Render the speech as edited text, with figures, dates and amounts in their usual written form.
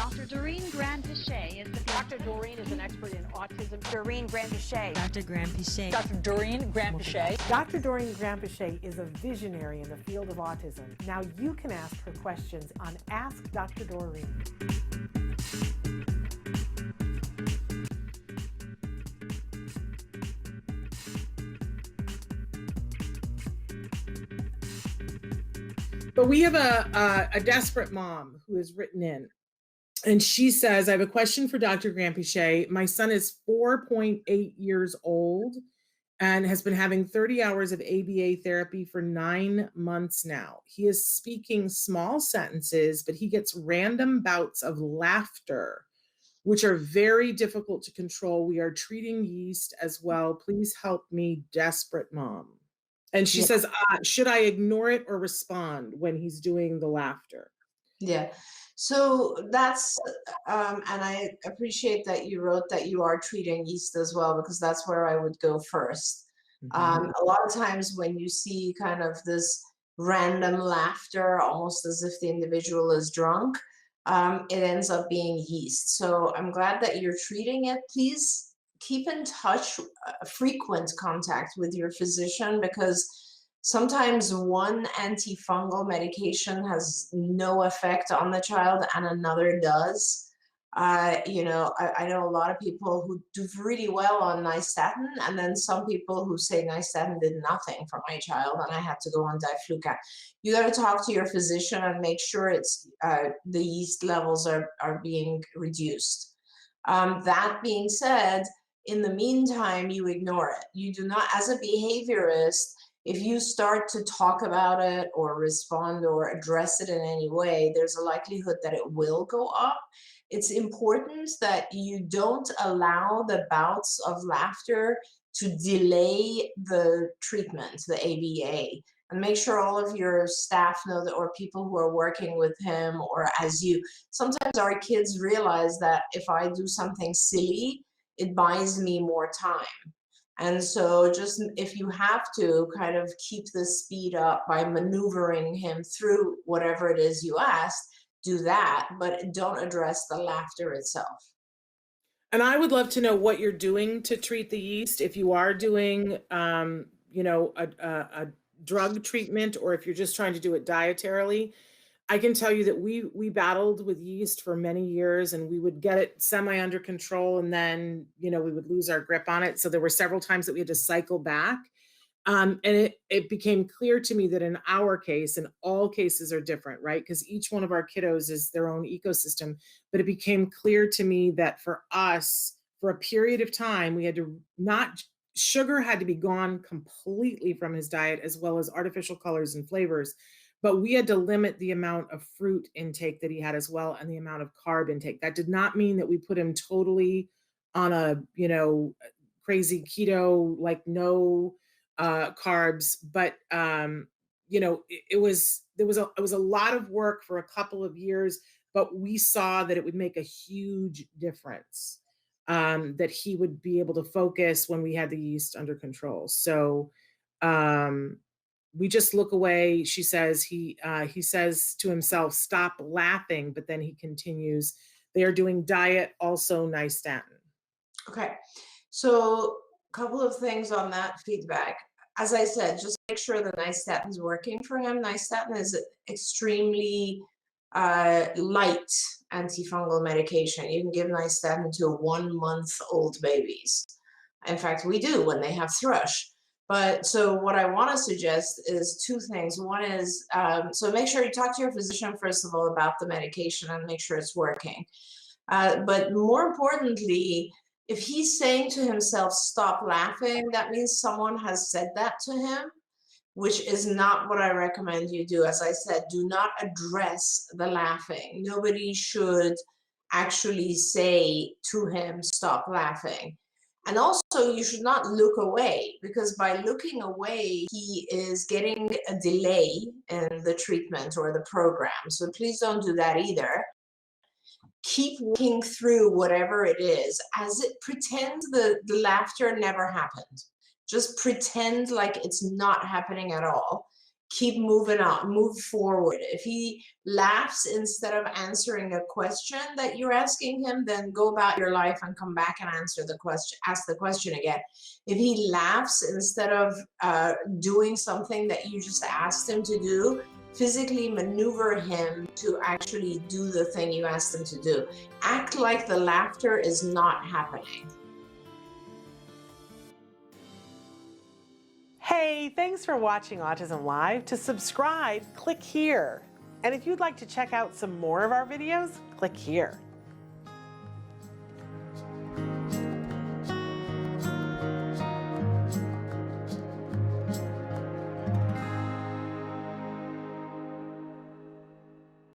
Dr. Doreen Grand-Pichet is the Dr. Doreen is an expert in autism. Doreen Grand-Pichet. Dr. Grand-Pichet. Dr. Doreen Grand-Pichet. Dr. Doreen Grand-Pichet is a visionary in the field of autism. Now you can ask her questions on Ask Dr. Doreen. But we have a desperate mom who has written in, and she says, I have a question for Dr. Grand-Pichet. My son is 4.8 years old and has been having 30 hours of ABA therapy for 9 months now. He is speaking small sentences, but he gets random bouts of laughter, which are very difficult to control. We are treating yeast as well. Please help me, desperate mom. And she says, should I ignore it or respond when he's doing the laughter? Yeah, so that's, and I appreciate that you wrote that you are treating yeast as well, because that's where I would go first. A lot of times when you see kind of this random laughter, almost as if the individual is drunk, it ends up being yeast. So I'm glad that you're treating it. Please keep in touch, frequent contact with your physician, because sometimes one antifungal medication has no effect on the child and another does. I know a lot of people who do really well on nystatin, and then some people who say nystatin did nothing for my child and I had to go on diflucan. You got to talk to your physician and make sure it's the yeast levels are being reduced. That being said, in the meantime, you ignore it. You do not, as a behaviorist, if you start to talk about it or respond or address it in any way, there's a likelihood that it will go up. It's important that you don't allow the bouts of laughter to delay the treatment, the ABA, and make sure all of your staff know that, or people who are working with him, or as you. Sometimes our kids realize that if I do something silly, it buys me more time. And so just if you have to kind of keep the speed up by maneuvering him through whatever it is you asked, do that, but don't address the laughter itself. And I would love to know what you're doing to treat the yeast. If you are doing, a drug treatment, or if you're just trying to do it dietarily. I can tell you that we battled with yeast for many years, and we would get it semi under control, and then, we would lose our grip on it. So there were several times that we had to cycle back. And it became clear to me that in our case, and all cases are different, right? Because each one of our kiddos is their own ecosystem. But it became clear to me that for us, for a period of time, we had to sugar had to be gone completely from his diet, as well as artificial colors and flavors. But we had to limit the amount of fruit intake that he had as well, and the amount of carb intake. That did not mean that we put him totally on a, crazy keto, like no carbs, but it was a lot of work for a couple of years, but we saw that it would make a huge difference, that he would be able to focus when we had the yeast under control. So we just look away. She says he says to himself, stop laughing, but then he continues. They are doing diet, also nystatin. Okay, so a couple of things on that feedback. As I said, just make sure the nystatin is working for him. Nystatin is extremely light antifungal medication. You can give nystatin to 1-month-old babies. In fact, we do when they have thrush. But so what I want to suggest is 2 things. One is, so make sure you talk to your physician, first of all, about the medication and make sure it's working. But more importantly, if he's saying to himself, stop laughing, that means someone has said that to him, which is not what I recommend you do. As I said, do not address the laughing. Nobody should actually say to him, stop laughing. And also, you should not look away, because by looking away, he is getting a delay in the treatment or the program. So please don't do that either. Keep working through whatever it is, as it pretend the laughter never happened. Just pretend like it's not happening at all. keep moving on, move forward. If he laughs instead of answering a question that you're asking him, then go about your life and come back and ask the question again. If he laughs instead of doing something that you just asked him to do, physically maneuver him to actually do the thing you asked him to do. Act like the laughter is not happening. Hey, thanks for watching Autism Live. To subscribe, click here. And if you'd like to check out some more of our videos, click here.